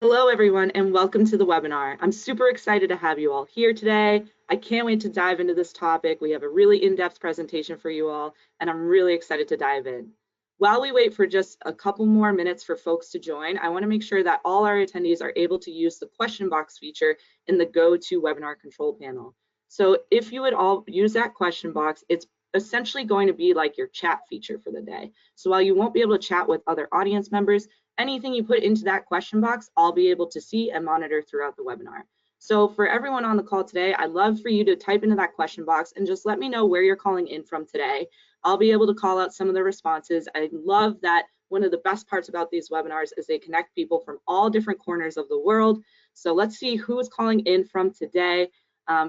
Hello, everyone, and welcome to the webinar. I'm super excited to have you all here today. I can't wait to dive into this topic. We have a really in-depth presentation for you all, and I'm really excited to dive in. While we wait for just a couple more minutes for folks to join, I want to make sure that all our attendees are able to use the question box feature in the GoToWebinar control panel. So if you would all use that question box, it's essentially going to be like your chat feature for the day. So while you won't be able to chat with other audience members, anything you put into that question box, I'll be able to see and monitor throughout the webinar. So for everyone on the call today, I'd love for you to type into that question box and just let me know where you're calling in from today. I'll be able to call out some of the responses. I love that one of the best parts about these webinars is they connect people from all different corners of the world. So let's see who is calling in from today.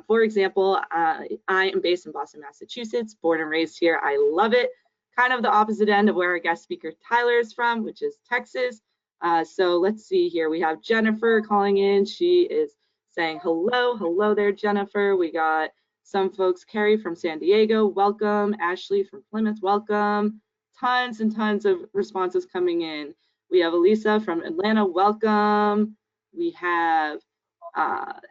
For example, I am based in Boston, Massachusetts, born and raised here. I love it. Kind of the opposite end of where our guest speaker Tyler is from, which is Texas. So let's see here. We have Jennifer calling in. She is saying hello. Hello there, Jennifer. We got some folks, Carrie from San Diego, welcome. Ashley from Plymouth, welcome. Tons and tons of responses coming in. We have Elisa from Atlanta, welcome. We have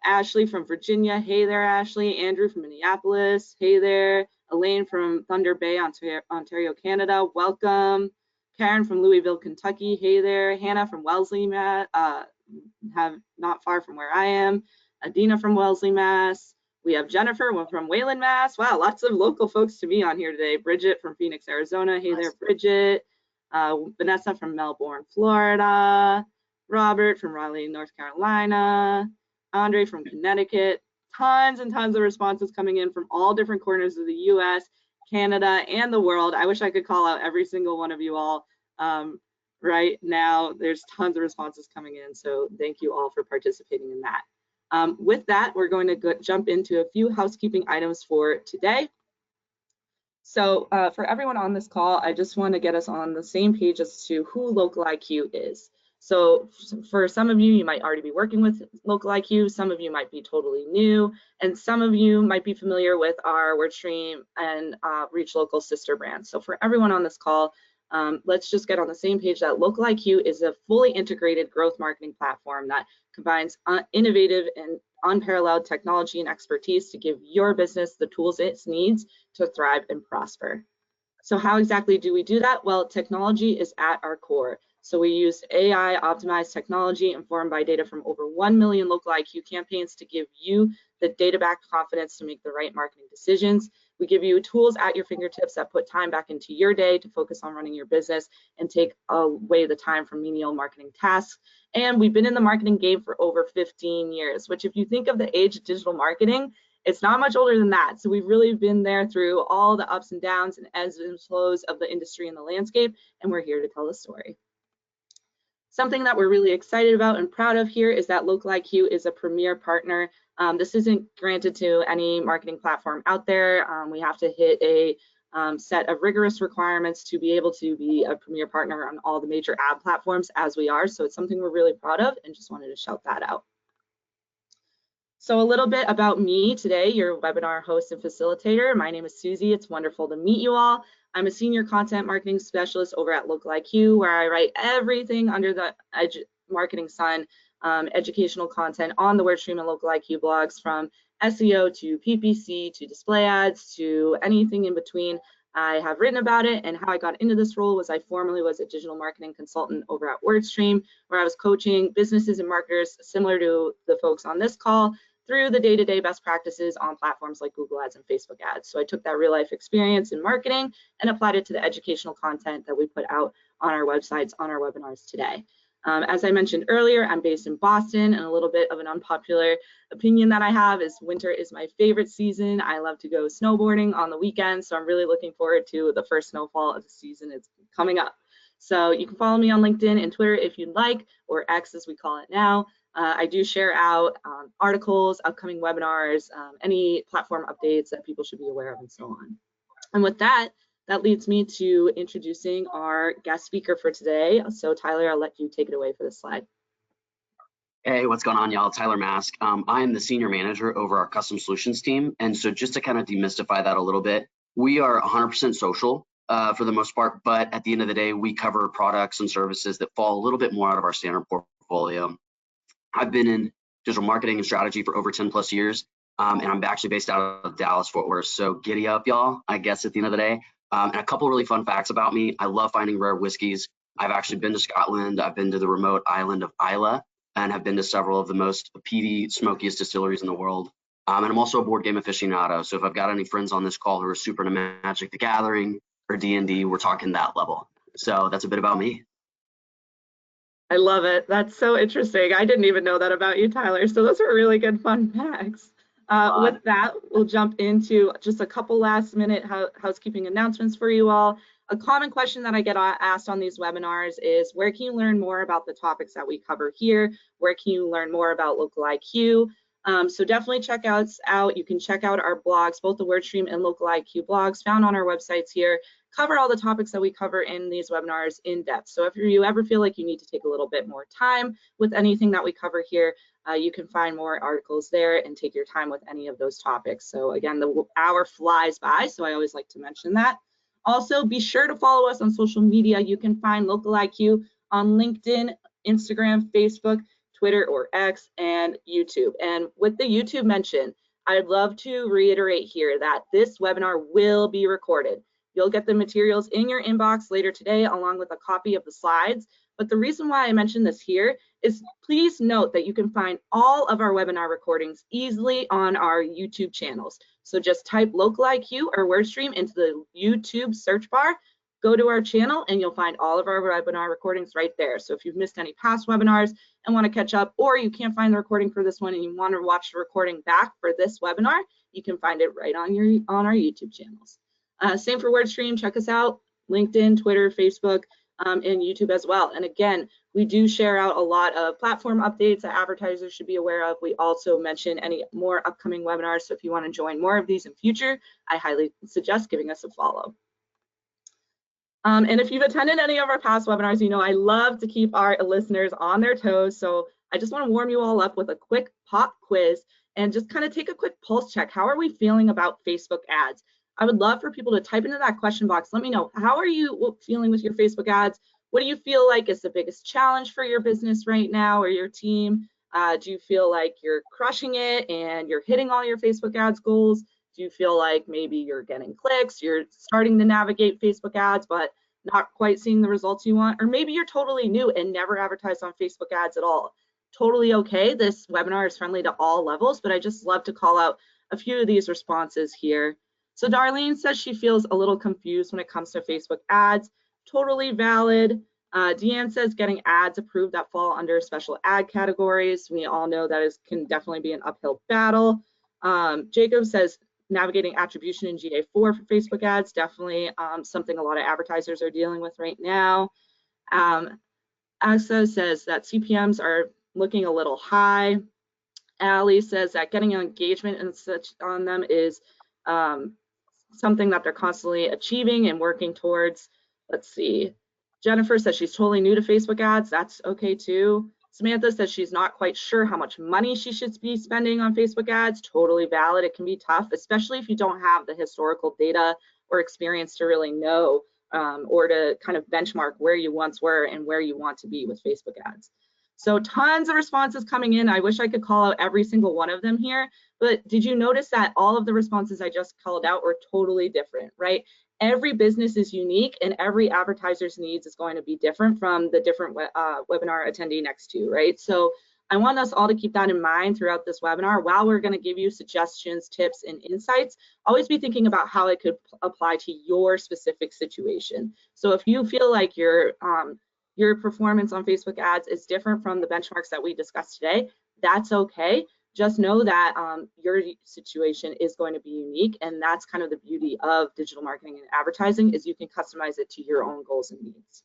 Ashley from Virginia. Hey there, Ashley. Andrew from Minneapolis. Hey there. Elaine from Thunder Bay, Ontario, Canada. Welcome. Karen from Louisville, Kentucky. Hey there. Hannah from Wellesley, not far from where I am. Adina from Wellesley, Mass. We have Jennifer from Wayland, Mass. Wow, lots of local folks to me on here today. Bridget from Phoenix, Arizona. Hey there, Bridget. Vanessa from Melbourne, Florida. Robert from Raleigh, North Carolina. Andre from Connecticut. Tons and tons of responses coming in from all different corners of the US, Canada, and the world. I wish I could call out every single one of you all. Right now, there's tons of responses coming in, so thank you all for participating in that. With that, we're going to jump into a few housekeeping items for today. So for everyone on this call, I just want to get us on the same page as to who Local IQ is. So for some of you, you might already be working with Local IQ, some of you might be totally new, and some of you might be familiar with our WordStream and Reach Local sister brands. So for everyone on this call, let's just get on the same page that Local IQ is a fully integrated growth marketing platform that combines innovative and unparalleled technology and expertise to give your business the tools it needs to thrive and prosper. So how exactly do we do that? Well, technology is at our core. So we use AI optimized technology informed by data from over 1 million local IQ campaigns to give you the data-backed confidence to make the right marketing decisions. We give you tools at your fingertips that put time back into your day to focus on running your business and take away the time from menial marketing tasks. And we've been in the marketing game for over 15 years, which if you think of the age of digital marketing, it's not much older than that. So we've really been there through all the ups and downs and ebbs and flows of the industry and the landscape, and we're here to tell the story. Something that we're really excited about and proud of here is that Local IQ is a premier partner. This isn't granted to any marketing platform out there. We have to hit a set of rigorous requirements to be able to be a premier partner on all the major ad platforms as we are. So it's something we're really proud of and just wanted to shout that out. So a little bit about me today, your webinar host and facilitator. My name is Susie. It's wonderful to meet you all. I'm a senior content marketing specialist over at Local IQ, where I write everything under the marketing sun, educational content on the WordStream and Local IQ blogs, from SEO to PPC to display ads to anything in between. I have written about it, and how I got into this role was I formerly was a digital marketing consultant over at WordStream, where I was coaching businesses and marketers similar to the folks on this call through the day-to-day best practices on platforms like Google Ads and Facebook Ads. So I took that real-life experience in marketing and applied it to the educational content that we put out on our websites, on our webinars today. As I mentioned earlier, I'm based in Boston, and a little bit of an unpopular opinion that I have is winter is my favorite season. I love to go snowboarding on the weekends, so I'm really looking forward to the first snowfall of the season. It's coming up. So you can follow me on LinkedIn and Twitter if you'd like, or X as we call it now. I do share out articles, upcoming webinars, any platform updates that people should be aware of, and so on. And with that, that leads me to introducing our guest speaker for today. So Tyler, I'll let you take it away for this slide. Hey, what's going on, y'all? Tyler Mask. I'm the senior manager over our custom solutions team. And so just to kind of demystify that a little bit, we are 100% social for the most part, but at the end of the day, we cover products and services that fall a little bit more out of our standard portfolio. I've been in digital marketing and strategy for over 10 plus years. And I'm actually based out of Dallas, Fort Worth. So giddy up, y'all, I guess at the end of the day. And a couple really fun facts about me. I love finding rare whiskeys. I've actually been to Scotland. I've been to the remote island of Islay and have been to several of the most peaty, smokiest distilleries in the world. And I'm also a board game aficionado. So if I've got any friends on this call who are super into Magic the Gathering or D&D, we're talking that level. So that's a bit about me. I love it. That's so interesting. I didn't even know that about you, Tyler. So those are really good fun facts. With that, we'll jump into just a couple last minute housekeeping announcements for you all. A common question that I get asked on these webinars is, where can you learn more about the topics that we cover here? Where can you learn more about local IQ? So definitely check us out. You can check out our blogs, both the WordStream and local IQ blogs found on our websites here, cover all the topics that we cover in these webinars in depth. So if you ever feel like you need to take a little bit more time with anything that we cover here, you can find more articles there and take your time with any of those topics. So again, the hour flies by, so I always like to mention that. Also, be sure to follow us on social media. You can find Local IQ on LinkedIn, Instagram, Facebook, Twitter or X, and YouTube. And with the YouTube mention, I'd love to reiterate here that this webinar will be recorded. You'll get the materials in your inbox later today along with a copy of the slides. But the reason why I mention this here is please note that you can find all of our webinar recordings easily on our YouTube channels. So just type Local IQ or WordStream into the YouTube search bar, go to our channel, and you'll find all of our webinar recordings right there. So if you've missed any past webinars and want to catch up, or you can't find the recording for this one and you want to watch the recording back for this webinar, you can find it right on our YouTube channels. Same for WordStream. Check us out, LinkedIn, Twitter, Facebook, and YouTube as well. And again, we do share out a lot of platform updates that advertisers should be aware of. We also mention any more upcoming webinars. So if you want to join more of these in future, I highly suggest giving us a follow. And if you've attended any of our past webinars, you know I love to keep our listeners on their toes. So I just want to warm you all up with a quick pop quiz and just kind of take a quick pulse check. How are we feeling about Facebook ads? I would love for people to type into that question box. Let me know, how are you feeling with your Facebook ads? What do you feel like is the biggest challenge for your business right now or your team? Do you feel like you're crushing it and you're hitting all your Facebook ads goals? Do you feel like maybe you're getting clicks, you're starting to navigate Facebook ads, but not quite seeing the results you want? Or maybe you're totally new and never advertised on Facebook ads at all. Totally okay. This webinar is friendly to all levels, but I just love to call out a few of these responses here. So Darlene says she feels a little confused when it comes to Facebook ads. Totally valid. Deanne says getting ads approved that fall under special ad categories. We all know that can definitely be an uphill battle. Jacob says navigating attribution in GA4 for Facebook ads, definitely something a lot of advertisers are dealing with right now. Asa says that CPMs are looking a little high. Allie says that getting engagement and such on them is something that they're constantly achieving and working towards. Let's see. Jennifer says she's totally new to Facebook ads. That's okay too. Samantha says she's not quite sure how much money she should be spending on Facebook ads. Totally valid. It can be tough, especially if you don't have the historical data or experience to really know or to kind of benchmark where you once were and where you want to be with Facebook ads. So tons of responses coming in. I wish I could call out every single one of them here, but did you notice that all of the responses I just called out were totally different, right? Every business is unique and every advertiser's needs is going to be different from the different webinar attendee next to you, right? So I want us all to keep that in mind throughout this webinar. While we're going to give you suggestions, tips, and insights, always be thinking about how it could apply to your specific situation. So if you feel like your performance on Facebook ads is different from the benchmarks that we discussed today, that's okay. Just know that your situation is going to be unique, and that's kind of the beauty of digital marketing and advertising, is you can customize it to your own goals and needs.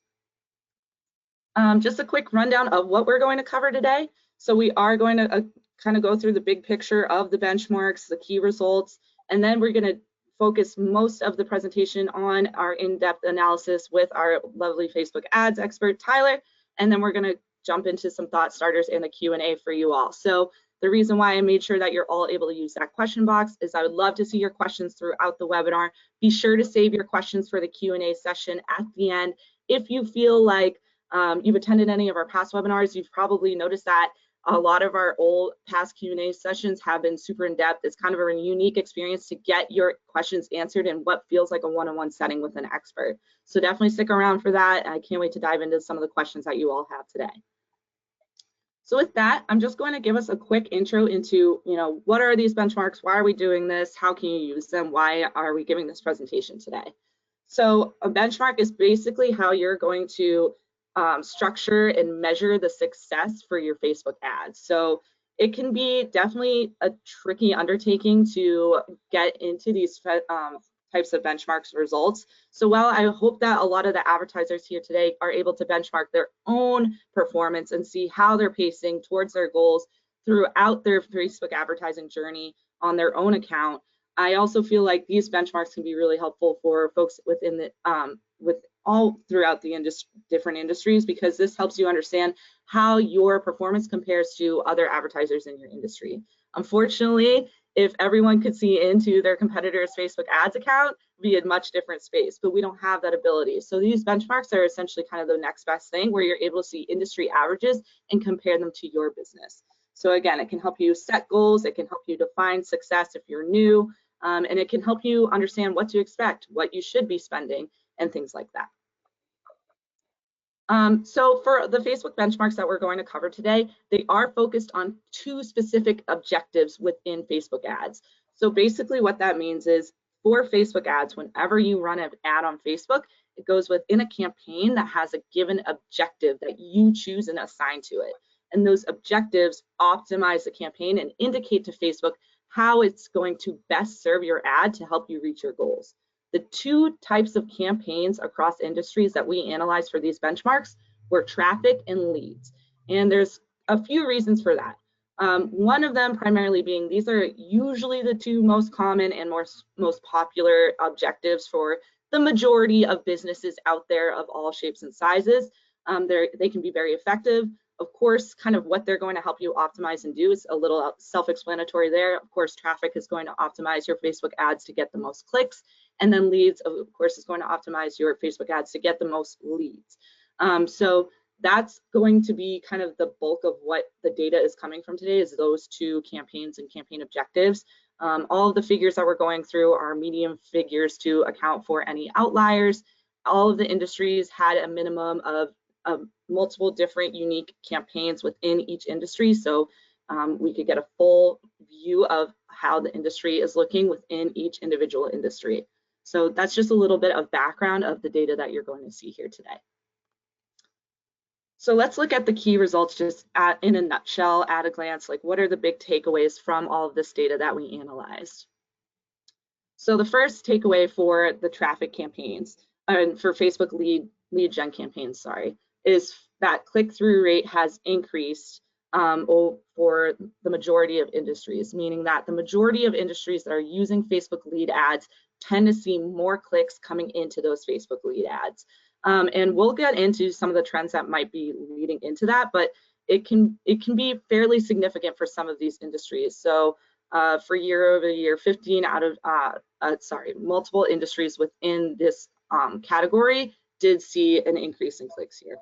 Just a quick rundown of what we're going to cover today. So we are going to kind of go through the big picture of the benchmarks, the key results, and then we're going to focus most of the presentation on our in-depth analysis with our lovely Facebook ads expert, Tyler, and then we're going to jump into some thought starters in the Q&A for you all. So the reason why I made sure that you're all able to use that question box is I would love to see your questions throughout the webinar. Be sure to save your questions for the Q&A session at the end. If you feel like you've attended any of our past webinars, you've probably noticed that A lot of our old past Q&A sessions have been super in-depth. It's kind of a unique experience to get your questions answered in what feels like a one-on-one setting with an expert. So definitely stick around for that. I can't wait to dive into some of the questions that you all have today. So with that, I'm just going to give us a quick intro into, what are these benchmarks? Why are we doing this? How can you use them? Why are we giving this presentation today? So a benchmark is basically how you're going to structure and measure the success for your Facebook ads. So it can be definitely a tricky undertaking to get into these types of benchmarks results. So while I hope that a lot of the advertisers here today are able to benchmark their own performance and see how they're pacing towards their goals throughout their Facebook advertising journey on their own account, I also feel like these benchmarks can be really helpful for folks within the with all throughout the different industries, because this helps you understand how your performance compares to other advertisers in your industry. Unfortunately, if everyone could see into their competitor's Facebook ads account, it'd be a much different space, but we don't have that ability. So these benchmarks are essentially kind of the next best thing, where you're able to see industry averages and compare them to your business. So again, it can help you set goals, it can help you define success if you're new, and it can help you understand what to expect, what you should be spending, and things like that. So for the Facebook benchmarks that we're going to cover today, they are focused on two specific objectives within Facebook ads. So basically what that means is, for Facebook ads, whenever you run an ad on Facebook, it goes within a campaign that has a given objective that you choose and assign to it. And those objectives optimize the campaign and indicate to Facebook how it's going to best serve your ad to help you reach your goals. The two types of campaigns across industries that we analyzed for these benchmarks were traffic and leads. And there's a few reasons for that. One of them primarily being, these are usually the two most common and most popular objectives for the majority of businesses out there of all shapes and sizes. They can be very effective. Of course, kind of what they're going to help you optimize and do is a little self-explanatory there. Of course, traffic is going to optimize your Facebook ads to get the most clicks. And then leads, of course, is going to optimize your Facebook ads to get the most leads. So that's going to be kind of the bulk of what the data is coming from today, is those two campaigns and campaign objectives. All of the figures that we're going through are median figures to account for any outliers. All of the industries had a minimum of multiple different unique campaigns within each industry. So we could get a full view of how the industry is looking within each individual industry. So that's just a little bit of background of the data that you're going to see here today. So let's look at the key results just in a nutshell, at a glance, like what are the big takeaways from all of this data that we analyzed? So the first takeaway for the traffic campaigns, and for Facebook lead gen campaigns, sorry, is that click-through rate has increased for the majority of industries, meaning that the majority of industries that are using Facebook lead ads tend to see more clicks coming into those Facebook lead ads. And we'll get into some of the trends that might be leading into that, but it can be fairly significant for some of these industries. So for year over year, 15 out of, multiple industries within this category did see an increase in clicks here.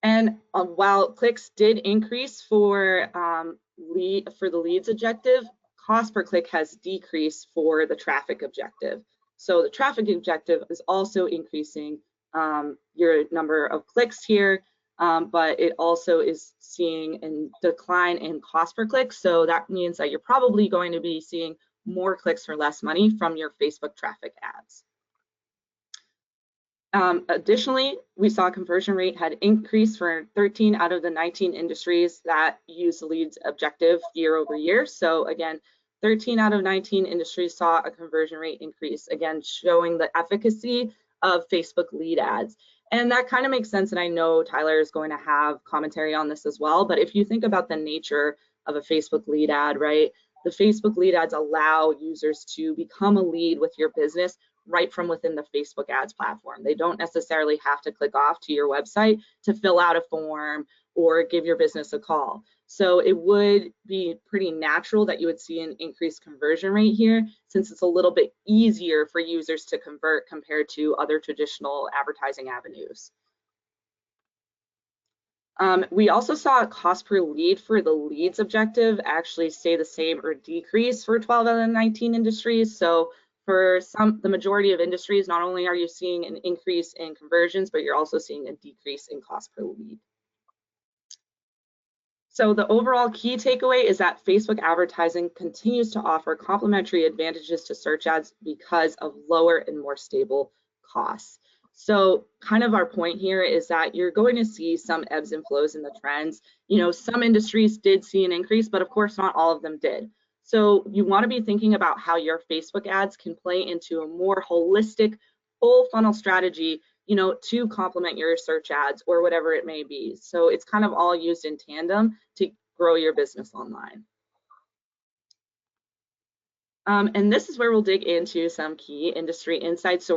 And while clicks did increase for the leads objective, cost per click has decreased for the traffic objective. So the traffic objective is also increasing your number of clicks here, but it also is seeing a decline in cost per click. So that means that you're probably going to be seeing more clicks for less money from your Facebook traffic ads. Additionally, we saw conversion rate had increased for 13 out of the 19 industries that use the leads objective year over year. So again, 13 out of 19 industries saw a conversion rate increase, again, showing the efficacy of Facebook lead ads. And that kind of makes sense, and I know Tyler is going to have commentary on this as well, but if you think about the nature of a Facebook lead ad, right? The Facebook lead ads allow users to become a lead with your business right from within the Facebook ads platform. They don't necessarily have to click off to your website to fill out a form or give your business a call. So it would be pretty natural that you would see an increased conversion rate here, since it's a little bit easier for users to convert compared to other traditional advertising avenues. We also saw a cost per lead for the leads objective actually stay the same or decrease for 12 out of 19 industries. So for the majority of industries, not only are you seeing an increase in conversions, but you're also seeing a decrease in cost per lead. So the overall key takeaway is that Facebook advertising continues to offer complementary advantages to search ads because of lower and more stable costs. So kind of our point here is that you're going to see some ebbs and flows in the trends. Some industries did see an increase, but of course not all of them did. So you want to be thinking about how your Facebook ads can play into a more holistic, full funnel strategy to complement your search ads or whatever it may be. So it's kind of all used in tandem to grow your business online. And this is where we'll dig into some key industry insights. So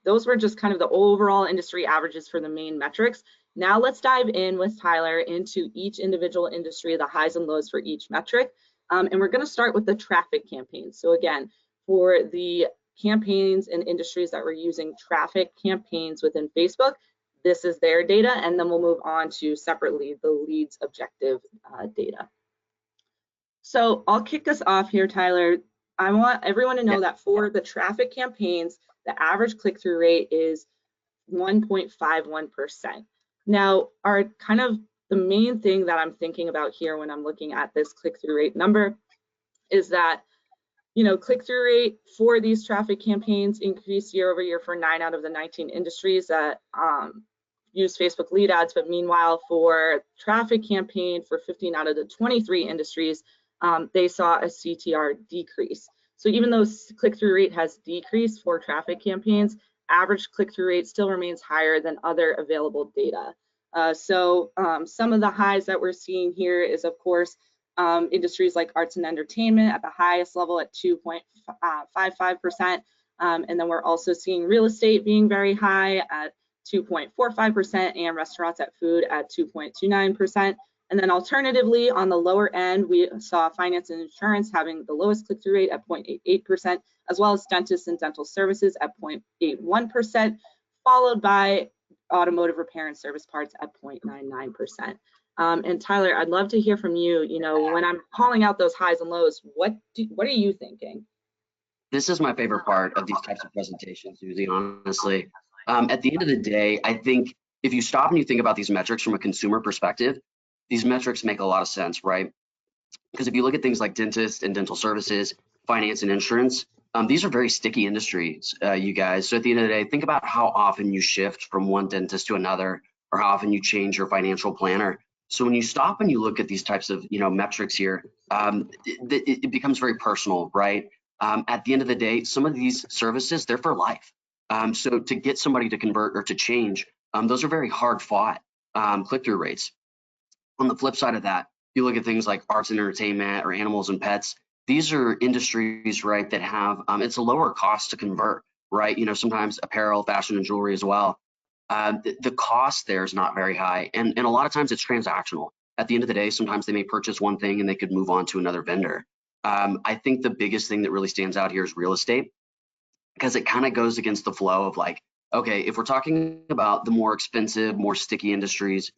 those were just kind of the overall industry averages for the main metrics. Now let's dive in with Tyler into each individual industry, the highs and lows for each metric. And we're going to start with the traffic campaigns. So again, for the campaigns and industries that were using traffic campaigns within Facebook, this is their data, and then we'll move on to separately the leads objective data. So I'll kick us off here, Tyler. I want everyone to know that for the traffic campaigns, the average click-through rate is 1.51%. Now, the main thing that I'm thinking about here when I'm looking at this click-through rate number is that click-through rate for these traffic campaigns increased year over year for 9 out of the 19 industries that use Facebook lead ads, but meanwhile for traffic campaign for 15 out of the 23 industries, they saw a CTR decrease. So even though click-through rate has decreased for traffic campaigns, average click-through rate still remains higher than other available data. Some of the highs that we're seeing here is, of course, industries like arts and entertainment at the highest level at 2.55%. And then we're also seeing real estate being very high at 2.45% and restaurants at food at 2.29%. And then alternatively, on the lower end, we saw finance and insurance having the lowest click-through rate at 0.88%, as well as dentists and dental services at 0.81%, followed by automotive repair and service parts at 0.99%. And Tyler, I'd love to hear from you. When I'm calling out those highs and lows, what are you thinking? This is my favorite part of these types of presentations, Susie, honestly. At the end of the day, I think if you stop and you think about these metrics from a consumer perspective, these metrics make a lot of sense, right? Because if you look at things like dentists and dental services, finance and insurance, these are very sticky industries, you guys. So at the end of the day, think about how often you shift from one dentist to another, or how often you change your financial planner. So when you stop and you look at these types of metrics here, it becomes very personal, right? At the end of the day, some of these services, they're for life. So to get somebody to convert or to change, those are very hard fought click-through rates. On the flip side of that, you look at things like arts and entertainment or animals and pets. These are industries, right, that have, it's a lower cost to convert, right? Sometimes apparel, fashion, and jewelry as well. The cost there is not very high. And a lot of times it's transactional. At the end of the day, sometimes they may purchase one thing and they could move on to another vendor. I think the biggest thing that really stands out here is real estate, because it kind of goes against the flow of like, okay, if we're talking about the more expensive, more sticky industries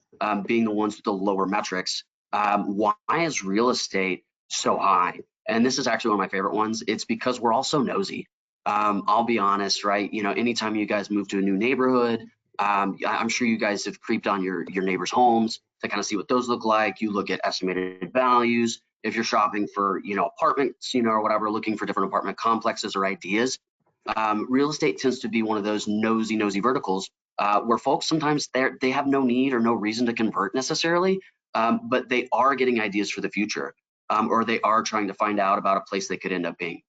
being the ones with the lower metrics, why is real estate so high? And this is actually one of my favorite ones. It's because we're all so nosy. I'll be honest, right? Anytime you guys move to a new neighborhood, I'm sure you guys have creeped on your neighbors' homes to kind of see what those look like. You look at estimated values. If you're shopping for, apartments, or whatever, looking for different apartment complexes or ideas, real estate tends to be one of those nosy verticals where folks sometimes they have no need or no reason to convert necessarily, but they are getting ideas for the future, or they are trying to find out about a place they could end up being.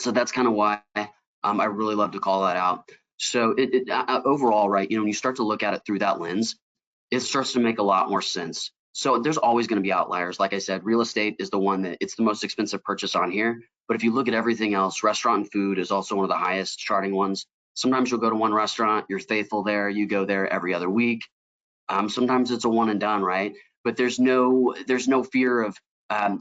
So that's kind of why I really love to call that out. So overall, right, when you start to look at it through that lens, it starts to make a lot more sense. So there's always going to be outliers. Like I said, real estate is the one that it's the most expensive purchase on here. But if you look at everything else, restaurant and food is also one of the highest charting ones. Sometimes you'll go to one restaurant, you're faithful there, you go there every other week. Sometimes it's a one and done, right? But there's no fear of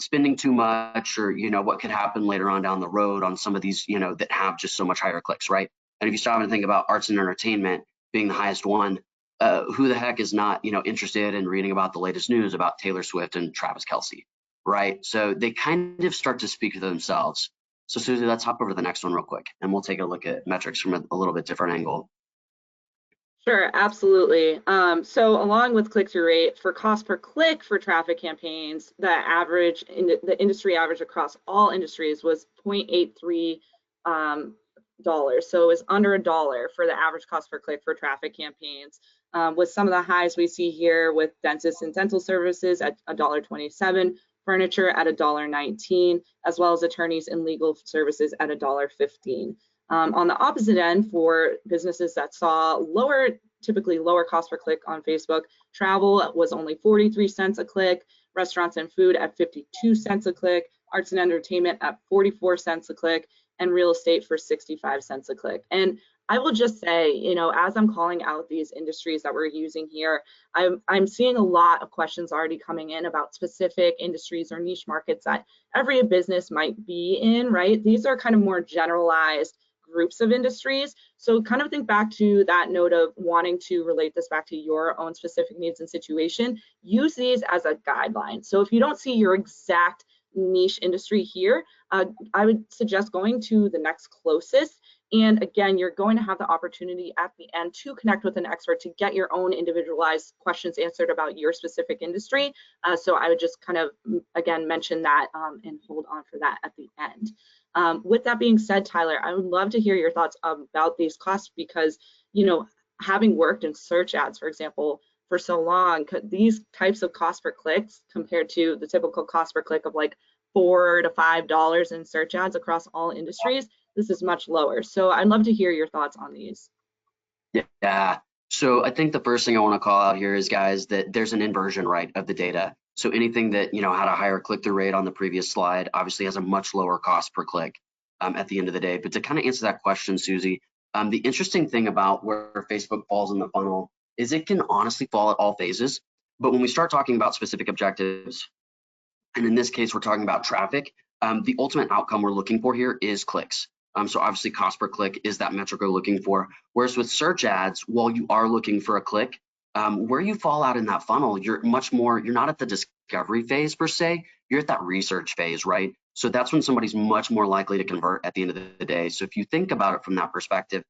spending too much, or what could happen later on down the road on some of these that have just so much higher clicks, right? And if you stop and think about arts and entertainment being the highest one, who the heck is not, interested in reading about the latest news about Taylor Swift and Travis Kelce, right? So they kind of start to speak for themselves. So Susie, let's hop over to the next one real quick, and we'll take a look at metrics from a little bit different angle. Sure, absolutely. So along with click-through rate, for cost per click for traffic campaigns, the industry average across all industries was 0.83 dollars. So it was under $1 for the average cost per click for traffic campaigns. With some of the highs we see here with dentists and dental services at $1.27, furniture at $1.19, as well as attorneys and legal services at $1.15. On the opposite end, for businesses that saw typically lower cost per click on Facebook, travel was only 43 cents a click, restaurants and food at 52 cents a click, arts and entertainment at 44 cents a click, and real estate for 65 cents a click. And I will just say, as I'm calling out these industries that we're using here, I'm seeing a lot of questions already coming in about specific industries or niche markets that every business might be in, right? These are kind of more generalized groups of industries. So kind of think back to that note of wanting to relate this back to your own specific needs and situation. Use these as a guideline. So if you don't see your exact niche industry here, I would suggest going to the next closest. And again, you're going to have the opportunity at the end to connect with an expert to get your own individualized questions answered about your specific industry. So I would just kind of, again, mention that and hold on for that at the end. With that being said, Tyler, I would love to hear your thoughts about these costs because, having worked in search ads, for example, for so long, these types of cost per clicks compared to the typical cost per click of like $4 to $5 in search ads across all industries, this is much lower. So I'd love to hear your thoughts on these. Yeah. So I think the first thing I want to call out here is, guys, that there's an inversion, right, of the data. So anything that, had a higher click-through rate on the previous slide obviously has a much lower cost per click at the end of the day. But to kind of answer that question, Susie, the interesting thing about where Facebook falls in the funnel is it can honestly fall at all phases. But when we start talking about specific objectives, and in this case, we're talking about traffic, the ultimate outcome we're looking for here is clicks. So obviously cost per click is that metric we're looking for. Whereas with search ads, while you are looking for a click, where you fall out in that funnel, you're not at the discovery phase per se, you're at that research phase, right? So that's when somebody's much more likely to convert at the end of the day. So if you think about it from that perspective,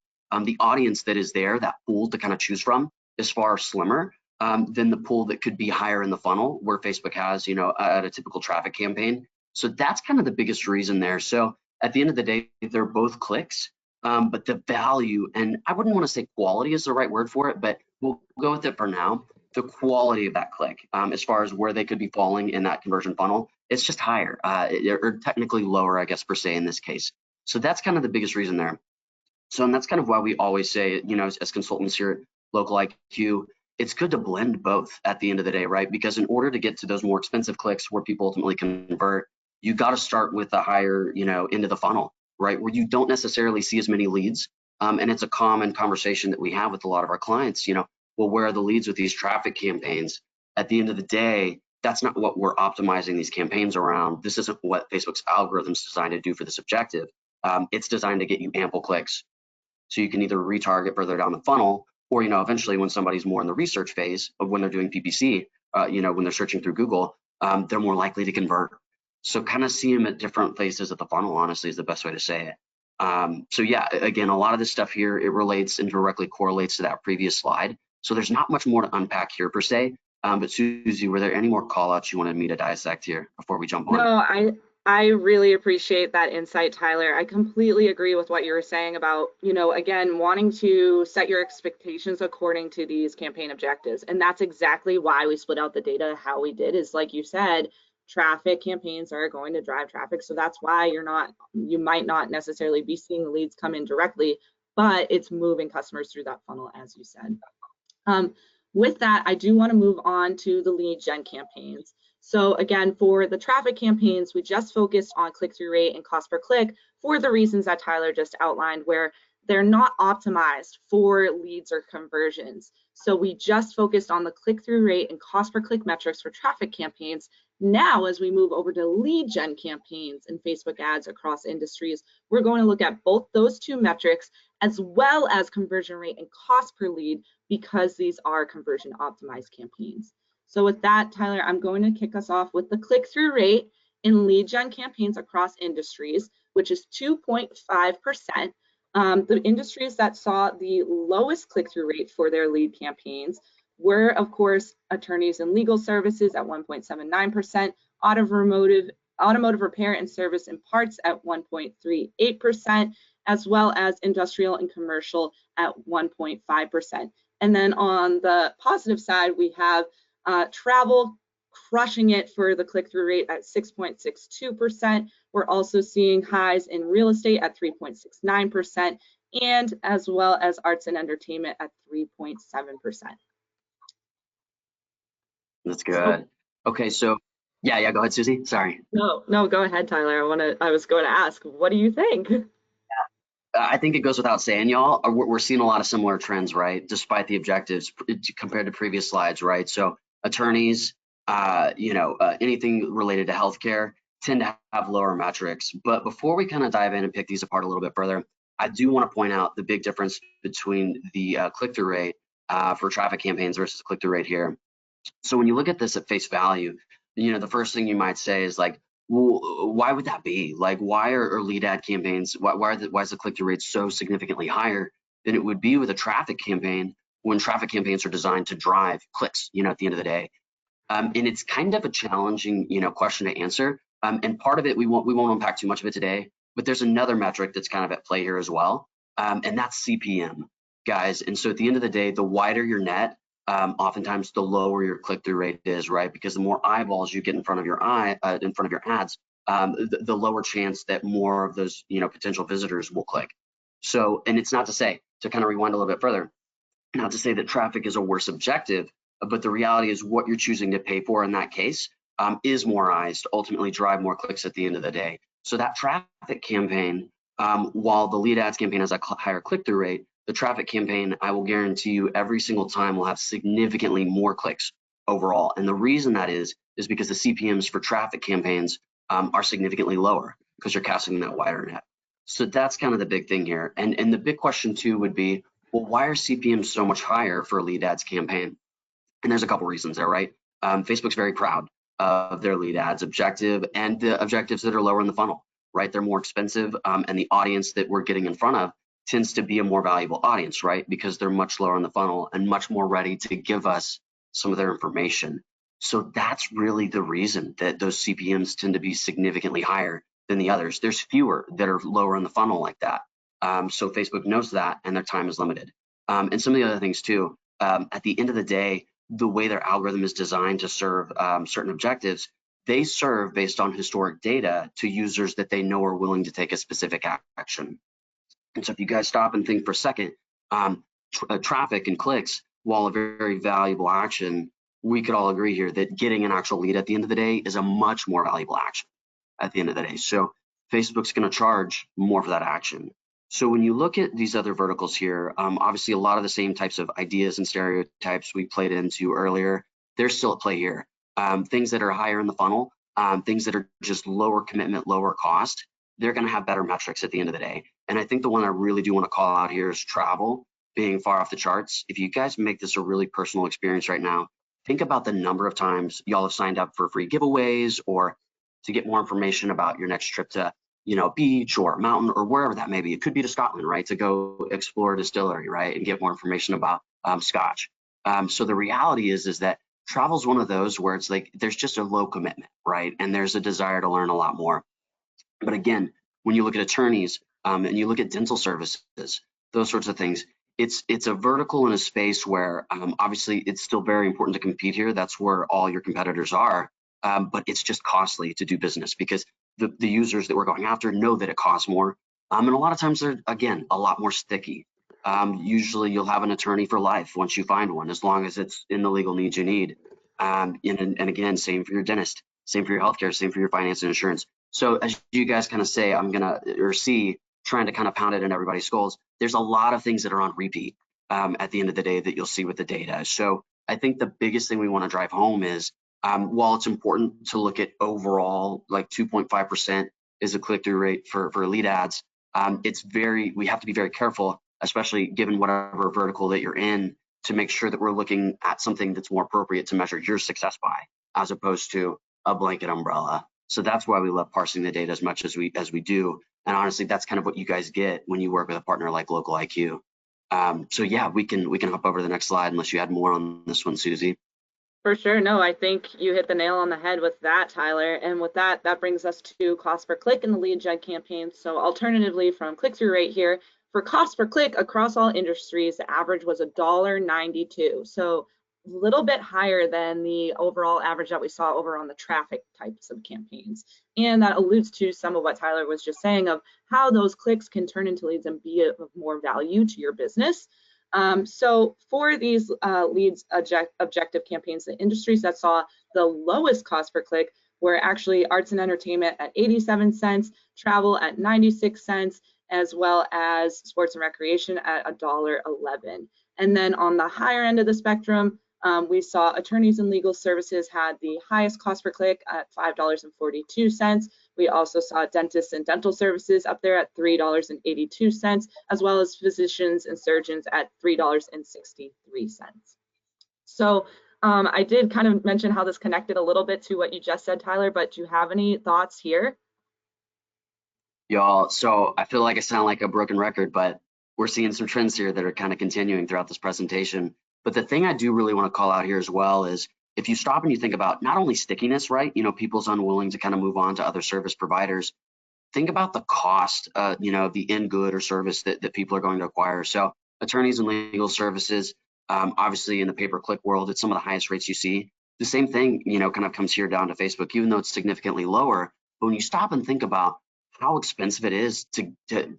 the audience that is there, that pool to kind of choose from, is far slimmer than the pool that could be higher in the funnel where Facebook has, at a typical traffic campaign. So that's kind of the biggest reason there. So at the end of the day, they're both clicks, but the value, and I wouldn't want to say quality is the right word for it, but we'll go with it for now. The quality of that click, as far as where they could be falling in that conversion funnel, it's just higher, or technically lower, I guess, per se in this case. So that's kind of the biggest reason there. So, and that's kind of why we always say, as consultants here at Local IQ, it's good to blend both at the end of the day, right? Because in order to get to those more expensive clicks where people ultimately convert, you got to start with the higher, end of the funnel, right? Where you don't necessarily see as many leads. And it's a common conversation that we have with a lot of our clients, well, where are the leads with these traffic campaigns? At the end of the day, that's not what we're optimizing these campaigns around. This isn't what Facebook's algorithm is designed to do for this objective. It's designed to get you ample clicks. So you can either retarget further down the funnel, or, eventually when somebody's more in the research phase of when they're doing PPC, when they're searching through Google, they're more likely to convert. So kind of see them at different places of the funnel, honestly, is the best way to say it. So yeah, again, a lot of this stuff here, it relates and directly correlates to that previous slide. So there's not much more to unpack here per se. But Susie, were there any more call outs you wanted me to dissect here before we jump on? No, I really appreciate that insight, Tyler. I completely agree with what you were saying about, again, wanting to set your expectations according to these campaign objectives. And that's exactly why we split out the data how we did, is like you said, traffic campaigns are going to drive traffic. So that's why you might not necessarily be seeing the leads come in directly, but it's moving customers through that funnel, as you said. With that, I do want to move on to the lead gen campaigns. So again, for the traffic campaigns, we just focused on click-through rate and cost per click for the reasons that Tyler just outlined, where they're not optimized for leads or conversions. So we just focused on the click-through rate and cost per click metrics for traffic campaigns. Now, as we move over to lead gen campaigns and Facebook ads across industries, we're going to look at both those two metrics as well as conversion rate and cost per lead, because these are conversion optimized campaigns. So with that, Tyler, I'm going to kick us off with the click-through rate in lead gen campaigns across industries, which is 2.5%. The industries that saw the lowest click-through rate for their lead campaigns were, of course, attorneys and legal services at 1.79%, automotive repair and service and parts at 1.38%, as well as industrial and commercial at 1.5%. And then on the positive side, we have travel crushing it for the click-through rate at 6.62%. We're also seeing highs in real estate at 3.69%, and as well as arts and entertainment at 3.7%. That's good. Okay, so yeah, go ahead, Susie. Sorry. No, go ahead, Tyler. I was going to ask, what do you think? I think it goes without saying, y'all, we're seeing a lot of similar trends, right? Despite the objectives compared to previous slides, right? So attorneys, anything related to healthcare tend to have lower metrics. But before we kind of dive in and pick these apart a little bit further, I do want to point out the big difference between the click-through rate for traffic campaigns versus click-through rate here. So when you look at this at face value, the first thing you might say is like, well, why would that be? Like, why are lead ad campaigns, why is the click-through rate so significantly higher than it would be with a traffic campaign when traffic campaigns are designed to drive clicks, at the end of the day? And it's kind of a challenging, question to answer. And part of it, we won't unpack too much of it today, but there's another metric that's kind of at play here as well. And that's CPM, guys. And so at the end of the day, the wider your net, oftentimes the lower your click-through rate is, right? Because the more eyeballs you get in front of your ads, the lower chance that more of those, potential visitors will click. So, and it's not to say, to kind of rewind a little bit further, not to say that traffic is a worse objective, but the reality is what you're choosing to pay for in that case is more eyes to ultimately drive more clicks at the end of the day. So that traffic campaign, while the lead ads campaign has a higher click-through rate, the traffic campaign, I will guarantee you every single time will have significantly more clicks overall. And the reason that is because the CPMs for traffic campaigns are significantly lower because you're casting that wider net. So that's kind of the big thing here. And the big question too would be, well, why are CPMs so much higher for a lead ads campaign? And there's a couple reasons there, right? Facebook's very proud of their lead ads objective and the objectives that are lower in the funnel, right? They're more expensive, and the audience that we're getting in front of tends to be a more valuable audience, right? Because they're much lower in the funnel and much more ready to give us some of their information. So that's really the reason that those CPMs tend to be significantly higher than the others. There's fewer that are lower in the funnel like that. So Facebook knows that, and their time is limited. And some of the other things too, at the end of the day, the way their algorithm is designed to serve certain objectives, they serve based on historic data to users that they know are willing to take a specific action. And so if you guys stop and think for a second, traffic and clicks, while a very valuable action, we could all agree here that getting an actual lead at the end of the day is a much more valuable action at the end of the day. So Facebook's going to charge more for that action. So when you look at these other verticals here, obviously a lot of the same types of ideas and stereotypes we played into earlier, they're still at play here. Things that are higher in the funnel, things that are just lower commitment, lower cost, they're going to have better metrics at the end of the day. And I think the one I really do want to call out here is travel being far off the charts. If you guys make this a really personal experience right now, think about the number of times y'all have signed up for free giveaways or to get more information about your next trip to, beach or mountain or wherever that may be. It could be to Scotland, right? To go explore a distillery, right? And get more information about Scotch. So the reality is that travel is one of those where it's like, there's just a low commitment, right? And there's a desire to learn a lot more. But again, when you look at attorneys and you look at dental services, those sorts of things, it's a vertical in a space where obviously it's still very important to compete here. That's where all your competitors are, but it's just costly to do business because the users that we're going after know that it costs more. And a lot of times they're, again, a lot more sticky. Usually you'll have an attorney for life once you find one, as long as it's in the legal needs you need. And again, same for your dentist, same for your healthcare, same for your finance and insurance. So as you guys kind of say, trying to kind of pound it in everybody's skulls, there's a lot of things that are on repeat at the end of the day that you'll see with the data. So I think the biggest thing we want to drive home is while it's important to look at overall, like 2.5% is a click-through rate for lead ads, we have to be very careful especially given whatever vertical that you're in, to make sure that we're looking at something that's more appropriate to measure your success by, as opposed to a blanket umbrella. So that's why we love parsing the data as much as we do. And honestly, that's kind of what you guys get when you work with a partner like Local IQ. So yeah, we can hop over to the next slide unless you had more on this one, Susie. For sure. No, I think you hit the nail on the head with that, Tyler. And with that, that brings us to cost per click in the lead gen campaign. So alternatively from click-through rate here, for cost per click across all industries, the average was $1.92. So a little bit higher than the overall average that we saw over on the traffic types of campaigns. And that alludes to some of what Tyler was just saying of how those clicks can turn into leads and be of more value to your business. So for these leads objective campaigns, the industries that saw the lowest cost per click were actually arts and entertainment at 87 cents, travel at 96 cents, as well as sports and recreation at $1.11. And then on the higher end of the spectrum, we saw attorneys and legal services had the highest cost per click at $5.42. We also saw dentists and dental services up there at $3.82, as well as physicians and surgeons at $3.63. So I did kind of mention how this connected a little bit to what you just said, Tyler, but do you have any thoughts here? Y'all, so I feel like I sound like a broken record, but we're seeing some trends here that are kind of continuing throughout this presentation. But the thing I do really want to call out here as well is if you stop and you think about not only stickiness, right? People's unwilling to kind of move on to other service providers. Think about the cost, the end good or service that people are going to acquire. So attorneys and legal services, obviously in the pay-per-click world, it's some of the highest rates you see. The same thing, kind of comes here down to Facebook, even though it's significantly lower. But when you stop and think about how expensive it is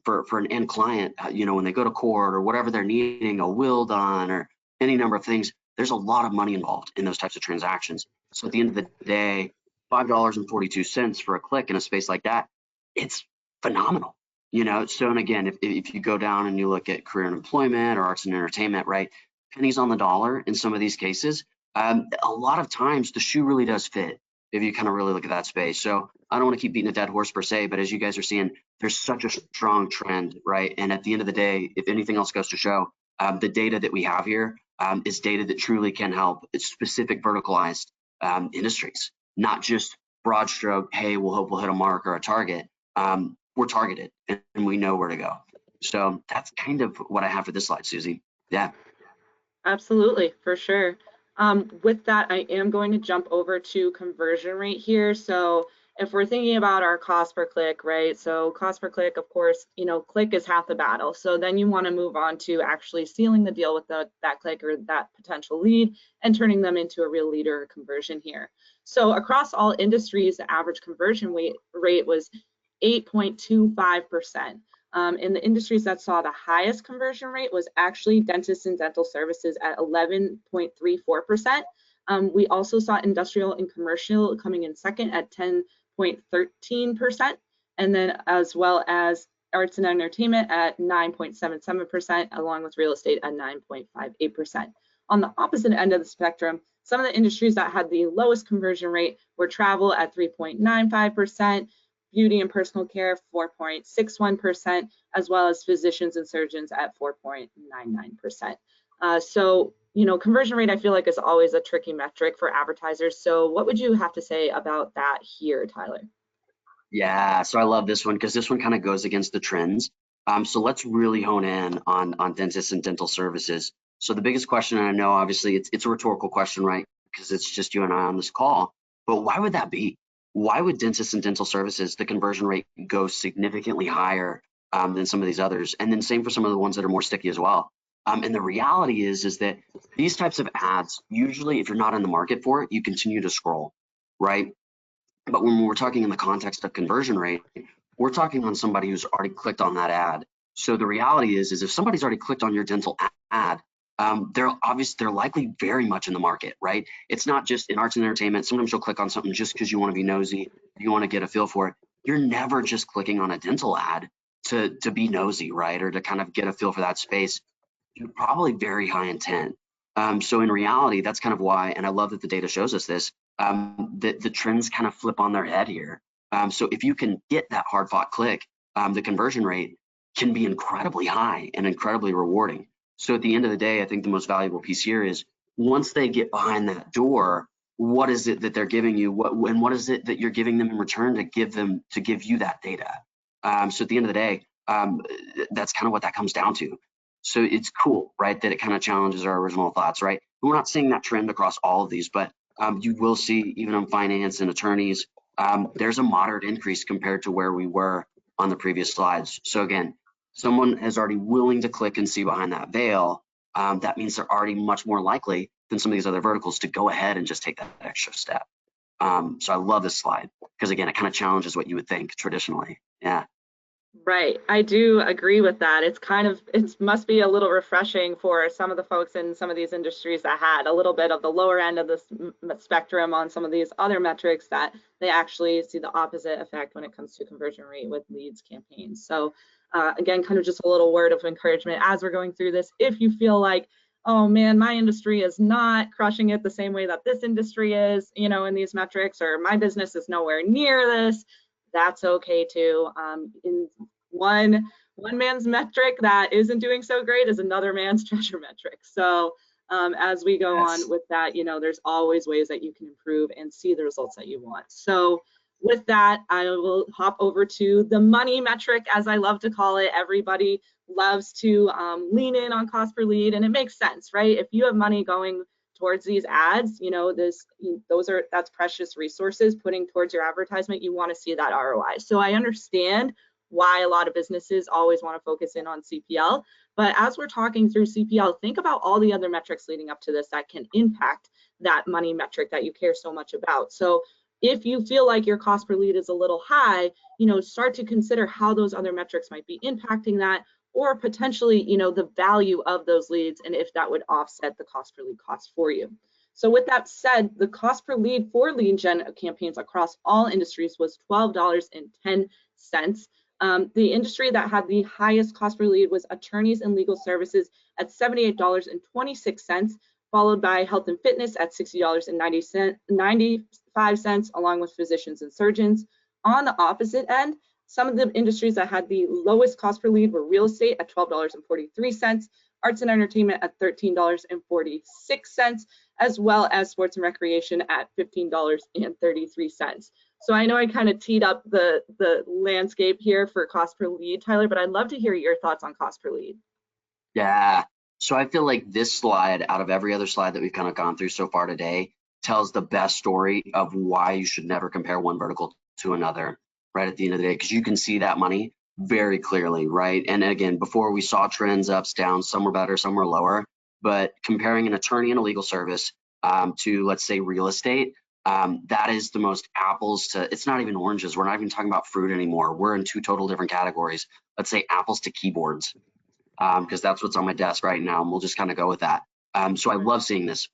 for an end client, when they go to court or whatever they're needing, a will done or any number of things, there's a lot of money involved in those types of transactions. So at the end of the day, $5.42 for a click in a space like that, it's phenomenal. So, and again, if you go down and you look at career and employment or arts and entertainment, right, pennies on the dollar in some of these cases, a lot of times the shoe really does fit if you kind of really look at that space. So I don't want to keep beating a dead horse per se, but as you guys are seeing, there's such a strong trend, right? And at the end of the day, if anything else goes to show, the data that we have here is data that truly can help specific verticalized industries, not just broad stroke, hey, we'll hope we'll hit a mark or a target. We're targeted and we know where to go. So that's kind of what I have for this slide, Susie. Yeah. Absolutely, for sure. With that, I am going to jump over to conversion rate here. So if we're thinking about our cost per click, right? So cost per click, of course, click is half the battle. So then you want to move on to actually sealing the deal with that click or that potential lead and turning them into a real lead or conversion here. So across all industries, the average conversion rate was 8.25%. In the industries that saw the highest conversion rate was actually dentists and dental services at 11.34%. We also saw industrial and commercial coming in second at 10.13%, and then as well as arts and entertainment at 9.77%, along with real estate at 9.58%. On the opposite end of the spectrum, some of the industries that had the lowest conversion rate were travel at 3.95%, beauty and personal care 4.61%, as well as physicians and surgeons at 4.99%. So, conversion rate I feel like is always a tricky metric for advertisers. So what would you have to say about that here, Tyler? Yeah, so I love this one because this one kind of goes against the trends. So let's really hone in on dentists and dental services. So the biggest question, and I know obviously it's a rhetorical question, right? Because it's just you and I on this call, but why would that be? Why would dentists and dental services, the conversion rate go significantly higher than some of these others? And then same for some of the ones that are more sticky as well. And the reality is that these types of ads, usually if you're not in the market for it, you continue to scroll, right? But when we're talking in the context of conversion rate, we're talking on somebody who's already clicked on that ad. So the reality is if somebody's already clicked on your dental ad, they're likely very much in the market, right? It's not just in arts and entertainment. Sometimes you'll click on something just because you want to be nosy, you want to get a feel for it. You're never just clicking on a dental ad to be nosy, right? Or to kind of get a feel for that space. You're probably very high intent. So in reality, that's kind of why, and I love that the data shows us this, that the trends kind of flip on their head here. So if you can get that hard fought click, the conversion rate can be incredibly high and incredibly rewarding. So at the end of the day, I think the most valuable piece here is once they get behind that door, what is it that they're giving you? What is it that you're giving them in return to give you that data? So at the end of the day, that's kind of what that comes down to. So it's cool, right? That it kind of challenges our original thoughts, right? We're not seeing that trend across all of these, but you will see even on finance and attorneys, there's a moderate increase compared to where we were on the previous slides. So again, someone is already willing to click and see behind that veil. That means they're already much more likely than some of these other verticals to go ahead and just take that extra step. So I love this slide because again, it kind of challenges what you would think traditionally. Yeah. Right. I do agree with that. It must be a little refreshing for some of the folks in some of these industries that had a little bit of the lower end of the spectrum on some of these other metrics, that they actually see the opposite effect when it comes to conversion rate with leads campaigns. So again, kind of just a little word of encouragement as we're going through this. If you feel like, oh man, my industry is not crushing it the same way that this industry is, in these metrics, or my business is nowhere near this, that's okay too. In one man's metric that isn't doing so great is another man's treasure metric. So as we go on Yes. with that, there's always ways that you can improve and see the results that you want. So with that, I will hop over to the money metric, as I love to call it. Everybody loves to lean in on cost per lead, and it makes sense, right? If you have money going towards these ads, that's precious resources putting towards your advertisement. You want to see that ROI. So I understand why a lot of businesses always want to focus in on CPL. But as we're talking through CPL, think about all the other metrics leading up to this that can impact that money metric that you care so much about. So if you feel like your cost per lead is a little high, start to consider how those other metrics might be impacting that, or potentially, the value of those leads, and if that would offset the cost per lead cost for you. So with that said, the cost per lead for lead gen campaigns across all industries was $12.10. The industry that had the highest cost per lead was attorneys and legal services at $78.26, followed by health and fitness at $60.95, along with physicians and surgeons. On the opposite end, some of the industries that had the lowest cost per lead were real estate at $12.43, arts and entertainment at $13.46, as well as sports and recreation at $15.33. So I know I kind of teed up the landscape here for cost per lead, Tyler, but I'd love to hear your thoughts on cost per lead. Yeah. So I feel like this slide, out of every other slide that we've kind of gone through so far today, tells the best story of why you should never compare one vertical to another, right at the end of the day, because you can see that money very clearly, right? And again, before we saw trends ups, downs, some were better, some were lower, but comparing an attorney and a legal service to, let's say, real estate, that is the most apples to, it's not even oranges. We're not even talking about fruit anymore. We're in two total different categories. Let's say apples to keyboards, because that's what's on my desk right now, and we'll just kind of go with that. So I love seeing this.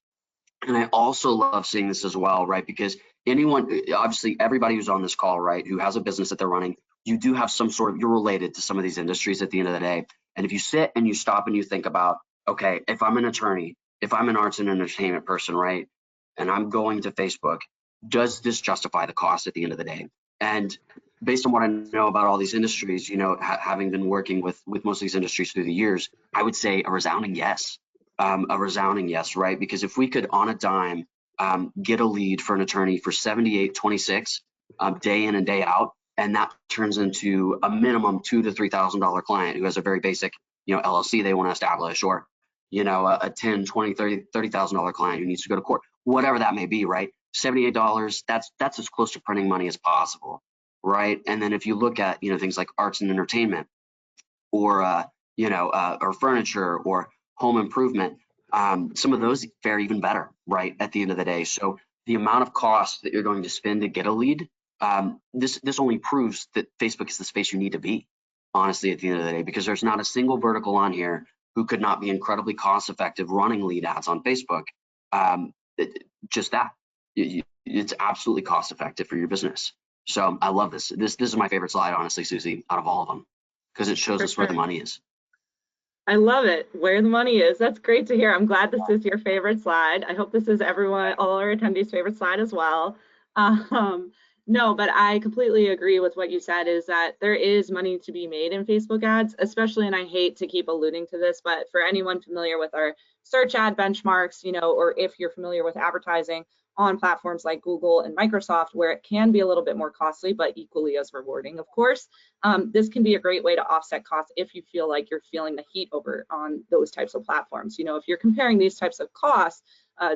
And I also love seeing this as well, right? Because obviously everybody who's on this call, right, who has a business that they're running, you do have some sort of, you're related to some of these industries at the end of the day. And if you sit and you stop and you think about, okay, if I'm an attorney, if I'm an arts and entertainment person, right, and I'm going to Facebook, does this justify the cost at the end of the day? And based on what I know about all these industries, having been working with most of these industries through the years, I would say a resounding yes. Right? Because if we could, on a dime, get a lead for an attorney for $78.26 day in and day out, and that turns into a minimum $2,000 to $3,000 client who has a very basic, LLC they want to establish, or a $10,000, $20,000, $30,000 client who needs to go to court, whatever that may be, right? $78, that's as close to printing money as possible, right? And then if you look at things like arts and entertainment, or or furniture, or home improvement, some of those fare even better, right, at the end of the day. So the amount of cost that you're going to spend to get a lead, this only proves that Facebook is the space you need to be, honestly, at the end of the day, because there's not a single vertical on here who could not be incredibly cost effective running lead ads on Facebook. Just that. It's absolutely cost effective for your business. So I love this. This is my favorite slide, honestly, Susie, out of all of them, because it shows For us where the sure. money is. I love it. Where the money is. That's great to hear. I'm glad this is your favorite slide. I hope this is all our attendees' favorite slide as well. Um, No, but I completely agree with what you said is that there is money to be made in Facebook ads, especially, and I hate to keep alluding to this, but for anyone familiar with our search ad benchmarks, or if you're familiar with advertising on platforms like Google and Microsoft, where it can be a little bit more costly, but equally as rewarding, of course, this can be a great way to offset costs if you feel like you're feeling the heat over on those types of platforms. If you're comparing these types of costs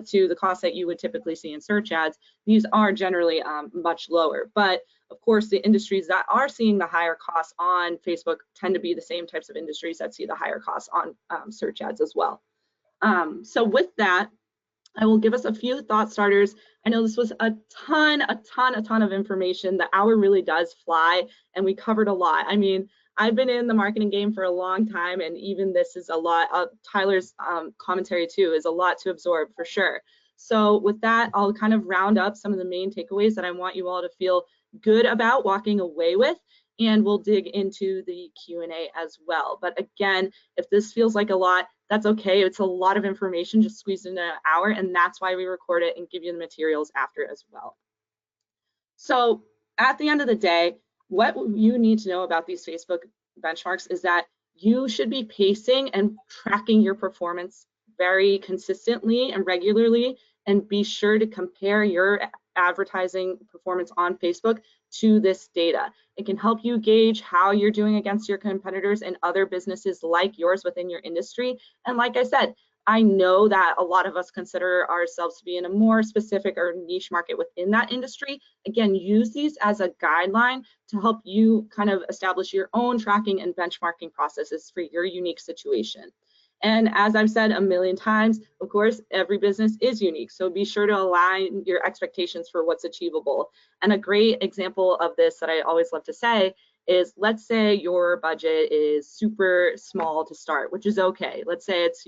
to the costs that you would typically see in search ads, these are generally much lower. But of course, the industries that are seeing the higher costs on Facebook tend to be the same types of industries that see the higher costs on search ads as well. So with that, I will give us a few thought starters. I know this was a ton of information. The hour really does fly, and we covered a lot. I mean, I've been in the marketing game for a long time, and even this is a lot. Tyler's commentary too is a lot to absorb for sure. So with that, I'll kind of round up some of the main takeaways that I want you all to feel good about walking away with, and we'll dig into the Q&A as well. But again, if this feels like a lot, that's okay. It's a lot of information just squeezed into an hour, and that's why we record it and give you the materials after as well. So at the end of the day, what you need to know about these Facebook benchmarks is that you should be pacing and tracking your performance very consistently and regularly, and be sure to compare your advertising performance on Facebook to this data. It can help you gauge how you're doing against your competitors and other businesses like yours within your industry. And like I said, I know that a lot of us consider ourselves to be in a more specific or niche market within that industry. Again, use these as a guideline to help you kind of establish your own tracking and benchmarking processes for your unique situation. And as I've said a million times, of course, every business is unique. So be sure to align your expectations for what's achievable. And a great example of this that I always love to say is, let's say your budget is super small to start, which is okay. Let's say it's,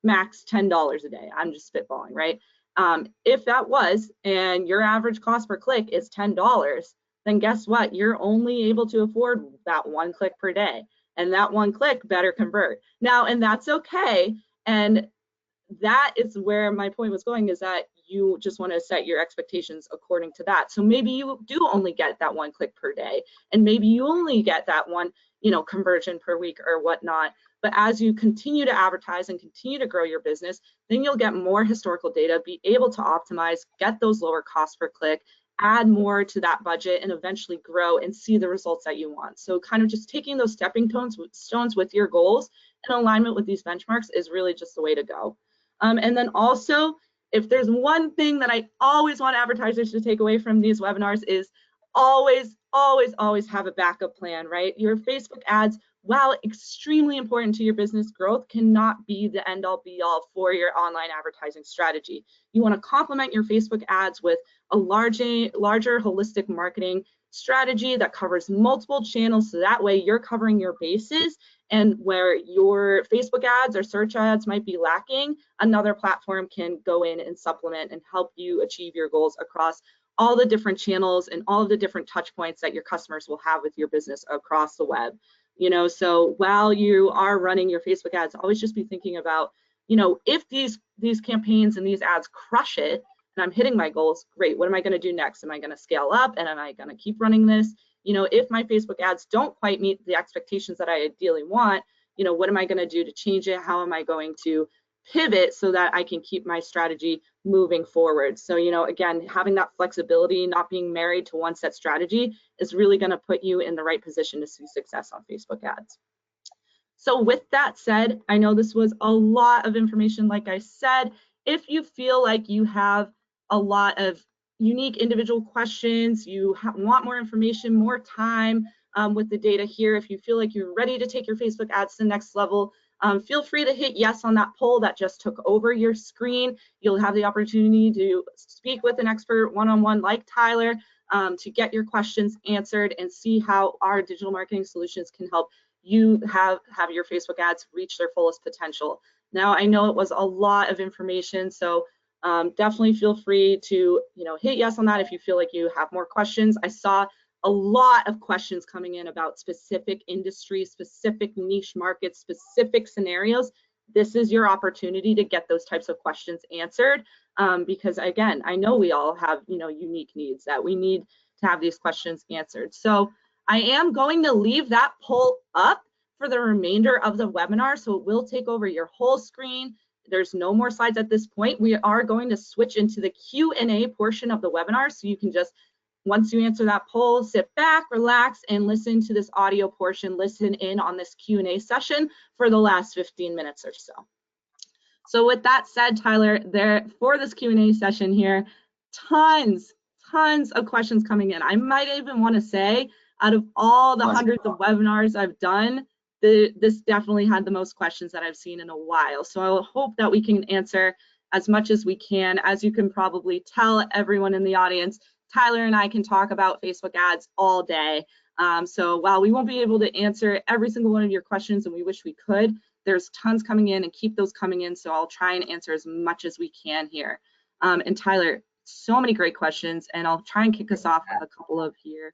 max $10 a day. I'm just spitballing, right? If that was, and your average cost per click is $10, then guess what? You're only able to afford that one click per day. And that one click better convert. Now, and that's okay. And that is where my point was going, is that you just want to set your expectations according to that. So maybe you do only get that one click per day, and maybe you only get that one, conversion per week or whatnot. But as you continue to advertise and continue to grow your business, then you'll get more historical data, be able to optimize, get those lower costs per click, add more to that budget, and eventually grow and see the results that you want. So kind of just taking those stepping stones with your goals in alignment with these benchmarks is really just the way to go. And then also, if there's one thing that I always want advertisers to take away from these webinars is always have a backup plan, right? Your Facebook ads, while extremely important to your business growth, cannot be the end all be all for your online advertising strategy. You want to complement your Facebook ads with a larger holistic marketing strategy that covers multiple channels, so that way you're covering your bases, and where your Facebook ads or search ads might be lacking, another platform can go in and supplement and help you achieve your goals across all the different channels and all of the different touch points that your customers will have with your business across the web. So while you are running your Facebook ads, always just be thinking about, if these campaigns and these ads crush it and I'm hitting my goals, great, what am I going to do next? Am I going to scale up, and am I going to keep running this? If my Facebook ads don't quite meet the expectations that I ideally want, what am I going to do to change it? How am I going to pivot so that I can keep my strategy moving forward? So, again, having that flexibility, not being married to one set strategy, is really going to put you in the right position to see success on Facebook ads. So with that said, I know this was a lot of information, like I said. If you feel like you have a lot of unique individual questions, you want more information, more time with the data here, if you feel like you're ready to take your Facebook ads to the next level, feel free to hit yes on that poll that just took over your screen. You'll have the opportunity to speak with an expert one-on-one like Tyler to get your questions answered and see how our digital marketing solutions can help you have your Facebook ads reach their fullest potential. Now, I know it was a lot of information, so definitely feel free to hit yes on that if you feel like you have more questions. I saw a lot of questions coming in about specific industries, specific niche markets, specific scenarios. This is your opportunity to get those types of questions answered, because again, I know we all have unique needs that we need to have these questions answered. So I am going to leave that poll up for the remainder of the webinar, so it will take over your whole screen. There's no more slides at this point. We are going to switch into the Q&A portion of the webinar, so you can just, once you answer that poll, sit back, relax, and listen to this audio portion, listen in on this Q&A session for the last 15 minutes or so. So with that said, Tyler, there for this Q&A session here, tons of questions coming in. I might even want to say, out of all the hundreds of webinars I've done, this definitely had the most questions that I've seen in a while. So I will hope that we can answer as much as we can. As you can probably tell, everyone in the audience, Tyler and I can talk about Facebook ads all day. So while we won't be able to answer every single one of your questions, and we wish we could, there's tons coming in, and keep those coming in. So I'll try and answer as much as we can here. And Tyler, so many great questions, and I'll try and kick us off with a couple of here.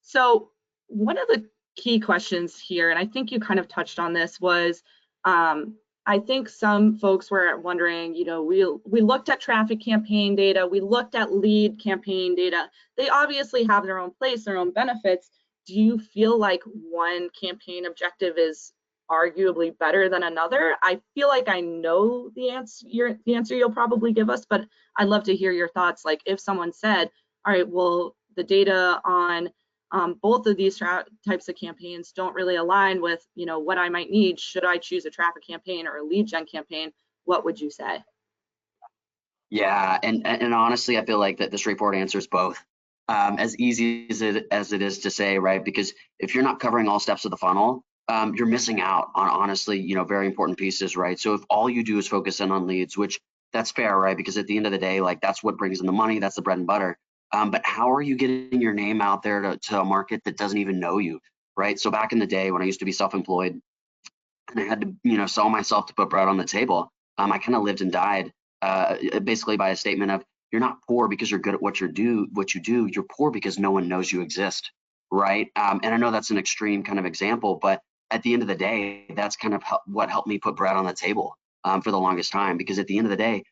So one of the key questions here, and I think you kind of touched on this, was I think some folks were wondering, you know, we looked at traffic campaign data, we looked at lead campaign data. They obviously have their own place, their own benefits. Do you feel like one campaign objective is arguably better than another? I feel like I know the answer you'll probably give us, but I'd love to hear your thoughts. Like if someone said, all right, well, the data on both of these types of campaigns don't really align with, you know, what I might need. Should I choose a traffic campaign or a lead gen campaign? What would you say? Yeah, and honestly, I feel like that this report answers both. As easy as it is to say, right? Because if you're not covering all steps of the funnel, you're missing out on honestly, you know, very important pieces, right? So if all you do is focus in on leads, which that's fair, right? Because at the end of the day, like that's what brings in the money, that's the bread and butter. But how are you getting your name out there to a market that doesn't even know you, right? So back in the day when I used to be self-employed and I had to, you know, sell myself to put bread on the table, I kind of lived and died basically by a statement of, you're not poor because you're good at what you do. You're poor because no one knows you exist, right? And I know that's an extreme kind of example, but at the end of the day, that's kind of what helped me put bread on the table for the longest time. Because at the end of the day,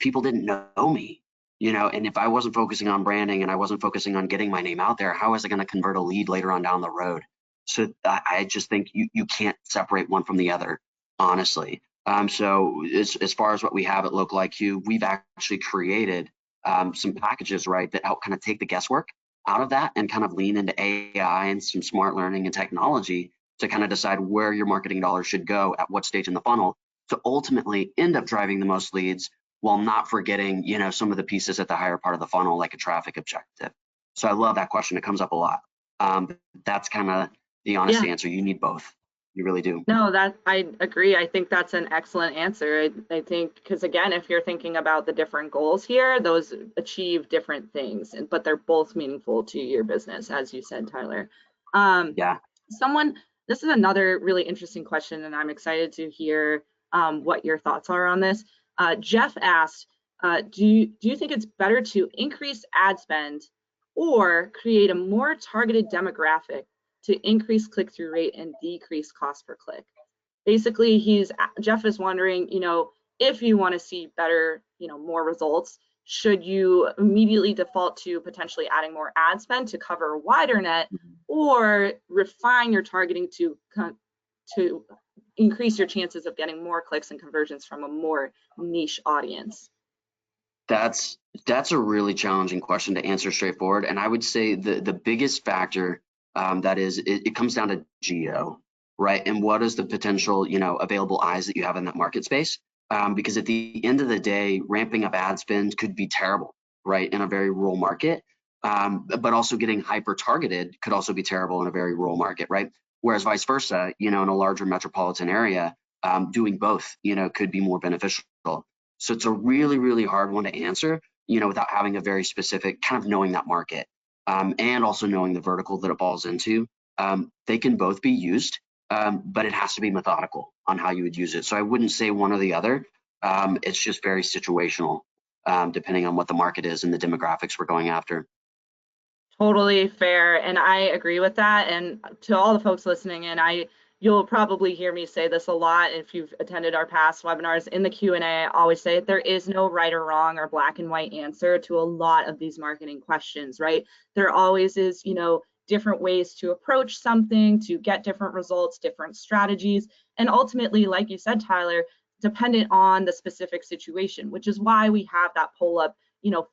people didn't know me, you know. And if I wasn't focusing on branding and I wasn't focusing on getting my name out there, how was I going to convert a lead later on down the road? So I just think you can't separate one from the other, honestly. So as far as what we have at Local IQ, we've actually created some packages, right, that help kind of take the guesswork out of that and kind of lean into AI and some smart learning and technology to kind of decide where your marketing dollars should go at what stage in the funnel to ultimately end up driving the most leads while not forgetting, you know, some of the pieces at the higher part of the funnel, like a traffic objective. So I love that question. It comes up a lot. That's kind of the honest answer. You need both. You really do. No, that I agree. I think that's an excellent answer. I think because again, if you're thinking about the different goals here, those achieve different things, but they're both meaningful to your business, as you said, Tyler. Yeah. This is another really interesting question, and I'm excited to hear what your thoughts are on this. Jeff asked, do you think it's better to increase ad spend or create a more targeted demographic to increase click-through rate and decrease cost per click? Basically, Jeff is wondering, you know, if you want to see better, you know, more results, should you immediately default to potentially adding more ad spend to cover a wider net, or refine your targeting to increase your chances of getting more clicks and conversions from a more niche audience? That's a really challenging question to answer straightforward. And I would say the biggest factor that is, it comes down to geo, right? And what is the potential, you know, available eyes that you have in that market space? Because at the end of the day, ramping up ad spend could be terrible, right, in a very rural market. But also getting hyper targeted could also be terrible in a very rural market, right? Whereas vice versa, you know, in a larger metropolitan area, doing both, you know, could be more beneficial. So it's a really, really hard one to answer, you know, without having a very specific kind of knowing that market and also knowing the vertical that it falls into. They can both be used, but it has to be methodical on how you would use it. So I wouldn't say one or the other. It's just very situational, depending on what the market is and the demographics we're going after. Totally fair, and I agree with that. And to all the folks listening in, you'll probably hear me say this a lot if you've attended our past webinars. In the Q&A, I always say there is no right or wrong or black and white answer to a lot of these marketing questions, right? There always is, different ways to approach something, to get different results, different strategies, and ultimately, like you said, Tyler, dependent on the specific situation, which is why we have that poll up,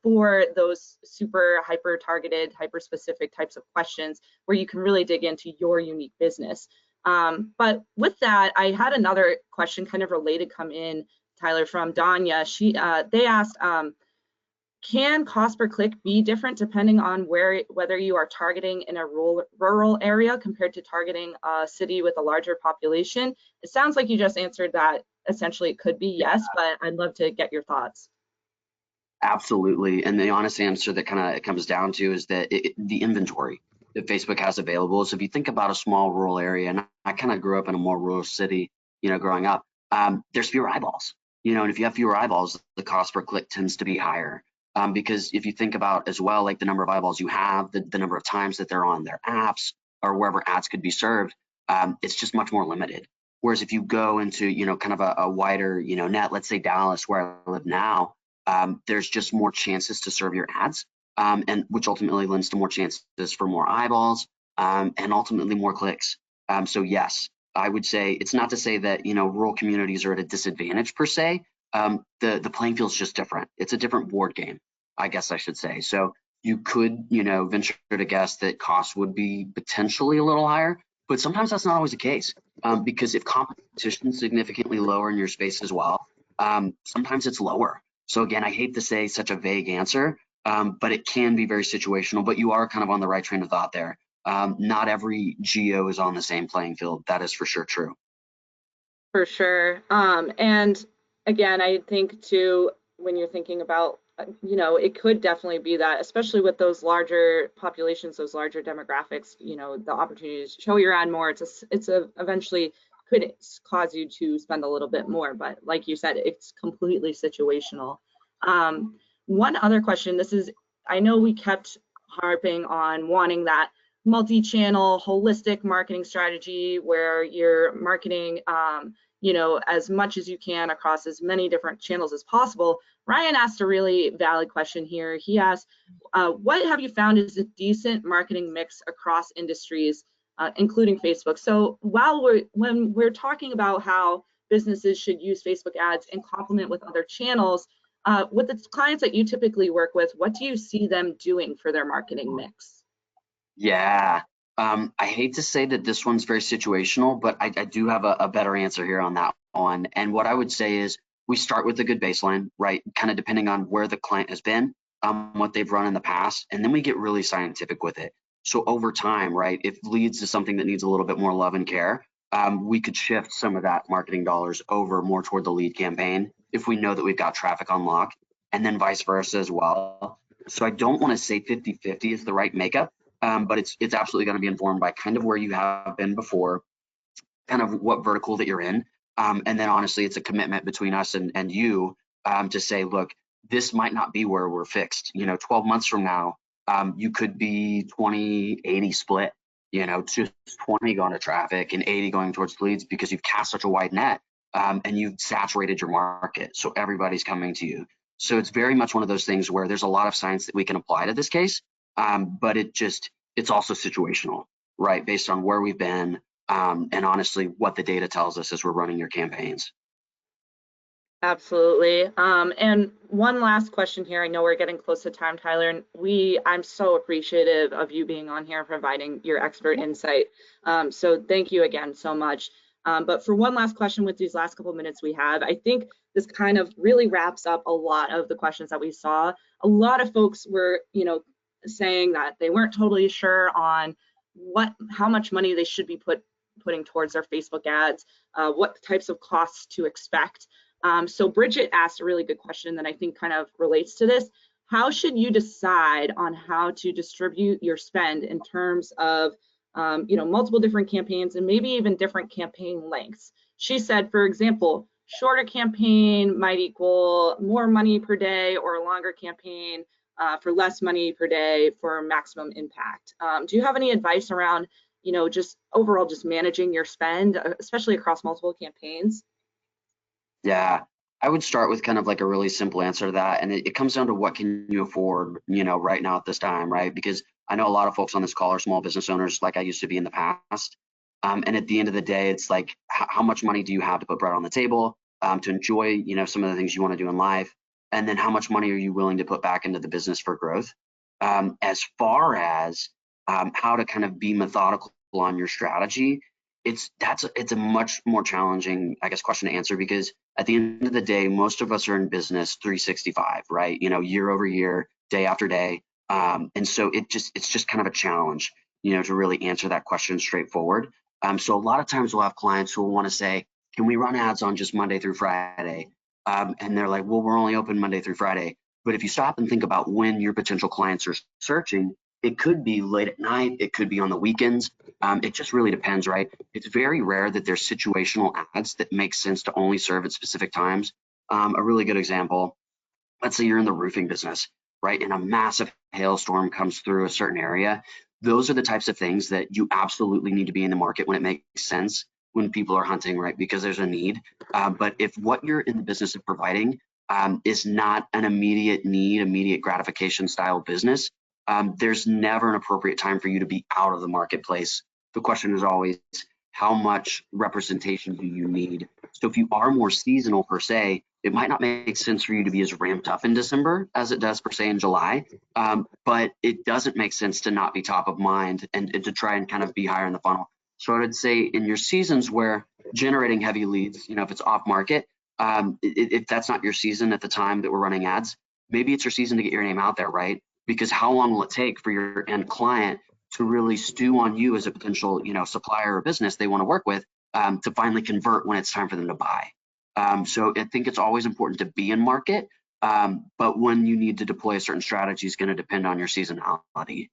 for those super hyper targeted, hyper specific types of questions where you can really dig into your unique business. But with that, I had another question kind of related come in, Tyler, from Danya. They asked, can cost per click be different depending on whether you are targeting in a rural area compared to targeting a city with a larger population? It sounds like you just answered that. Essentially, it could be yes, but I'd love to get your thoughts. Absolutely. And the honest answer that kind of it comes down to is that the inventory that Facebook has available. So if you think about a small rural area, and I kind of grew up in a more rural city, growing up, there's fewer eyeballs, and if you have fewer eyeballs, the cost per click tends to be higher. Because if you think about as well, like the number of eyeballs you have, the number of times that they're on their apps or wherever ads could be served, it's just much more limited. Whereas if you go into, kind of a wider, net, let's say Dallas, where I live now, there's just more chances to serve your ads, and which ultimately lends to more chances for more eyeballs, and ultimately more clicks. So yes, I would say it's not to say that rural communities are at a disadvantage per se. The playing field's just different. It's a different board game, I guess I should say. So you could venture to guess that costs would be potentially a little higher, but sometimes that's not always the case, because if competition is significantly lower in your space as well, sometimes it's lower. So again, I hate to say such a vague answer, but it can be very situational, but you are kind of on the right train of thought there. Not every geo is on the same playing field. That is for sure true. For sure. And again, I think too, when you're thinking about, it could definitely be that, especially with those larger populations, those larger demographics, the opportunity to show your ad more, it's eventually could cause you to spend a little bit more, but like you said, it's completely situational. One other question, I know we kept harping on wanting that multi-channel holistic marketing strategy where you're marketing as much as you can across as many different channels as possible. Ryan asked a really valid question here. He asked, what have you found is a decent marketing mix across industries, including Facebook? So when we're talking about how businesses should use Facebook ads and complement with other channels, with the clients that you typically work with, what do you see them doing for their marketing mix? Yeah. I hate to say that this one's very situational, but I do have a better answer here on that one. And what I would say is we start with a good baseline, right? Kind of depending on where the client has been, what they've run in the past, and then we get really scientific with it. So over time, right, if leads to something that needs a little bit more love and care, we could shift some of that marketing dollars over more toward the lead campaign if we know that we've got traffic on lock, and then vice versa as well. So I don't want to say 50-50 is the right makeup. But it's absolutely going to be informed by kind of where you have been before, kind of what vertical that you're in, and then honestly, it's a commitment between us and you, to say, look, this might not be where we're fixed. 12 months from now, you could be 20-80 split. Just 20 going to traffic and 80 going towards leads because you've cast such a wide net, and you've saturated your market, so everybody's coming to you. So it's very much one of those things where there's a lot of science that we can apply to this case. But it's also situational, right? Based on where we've been, and honestly, what the data tells us as we're running your campaigns. Absolutely. And one last question here. I know we're getting close to time, Tyler, and I'm so appreciative of you being on here and providing your expert insight. So thank you again so much. But for one last question with these last couple of minutes we have, I think this kind of really wraps up a lot of the questions that we saw. A lot of folks were, saying that they weren't totally sure on how much money they should be putting towards their Facebook ads, what types of costs to expect. So Bridget asked a really good question that I think kind of relates to this. How should you decide on how to distribute your spend in terms of multiple different campaigns and maybe even different campaign lengths? She said, for example, shorter campaign might equal more money per day, or a longer campaign for less money per day for maximum impact. Do you have any advice around just overall just managing your spend, especially across multiple campaigns? Yeah, I would start with kind of like a really simple answer to that, and it comes down to what can you afford, right now at this time, right? Because I know a lot of folks on this call are small business owners, like I used to be in the past. And at the end of the day, it's like how much money do you have to put bread on the table, to enjoy, some of the things you want to do in life, and then how much money are you willing to put back into the business for growth? As far as how to kind of be methodical on your strategy, it's a much more challenging, I guess, question to answer, because at the end of the day, most of us are in business 365, right? Year over year, day after day. And so it's just kind of a challenge, to really answer that question straightforward. So a lot of times we'll have clients who will want to say, can we run ads on just Monday through Friday? And they're like, well, we're only open Monday through Friday. But if you stop and think about when your potential clients are searching, it could be late at night, it could be on the weekends. It just really depends, right? It's very rare that there's situational ads that make sense to only serve at specific times. A really good example, let's say you're in the roofing business, right? And a massive hailstorm comes through a certain area. Those are the types of things that you absolutely need to be in the market when it makes sense, when people are hunting, right? Because there's a need. But if what you're in the business of providing is not an immediate need, immediate gratification style business, there's never an appropriate time for you to be out of the marketplace. The question is always, how much representation do you need? So if you are more seasonal per se, it might not make sense for you to be as ramped up in December as it does per se in July. But it doesn't make sense to not be top of mind and to try and kind of be higher in the funnel. So I would say in your seasons where generating heavy leads, if it's off market, if that's not your season at the time that we're running ads, maybe it's your season to get your name out there, right? Because how long will it take for your end client to really stew on you as a potential, supplier or business they want to work with, to finally convert when it's time for them to buy? So I think it's always important to be in market, but when you need to deploy a certain strategy is going to depend on your seasonality.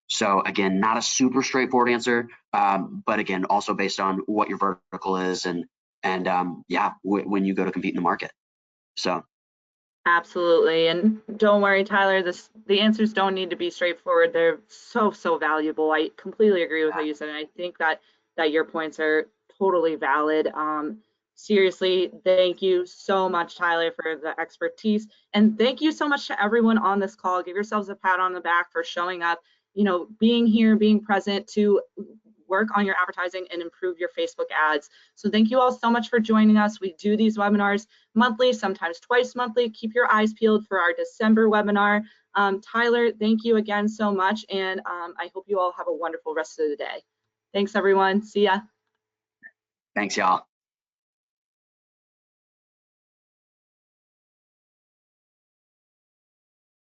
So again, not a super straightforward answer, but again, also based on what your vertical is and yeah, when you go to compete in the market. So Absolutely. And don't worry, Tyler, the answers don't need to be straightforward. They're so valuable. I completely agree with what you said. And I think that your points are totally valid. Seriously, thank you so much, Tyler, for the expertise. And thank you so much to everyone on this call. Give yourselves a pat on the back for showing up, being here, being present to work on your advertising and improve your Facebook ads. So thank you all so much for joining us. We do these webinars monthly, sometimes twice monthly. Keep your eyes peeled for our December webinar. Tyler, thank you again so much, and I hope you all have a wonderful rest of the day. Thanks, everyone. See ya. thanks, y'all.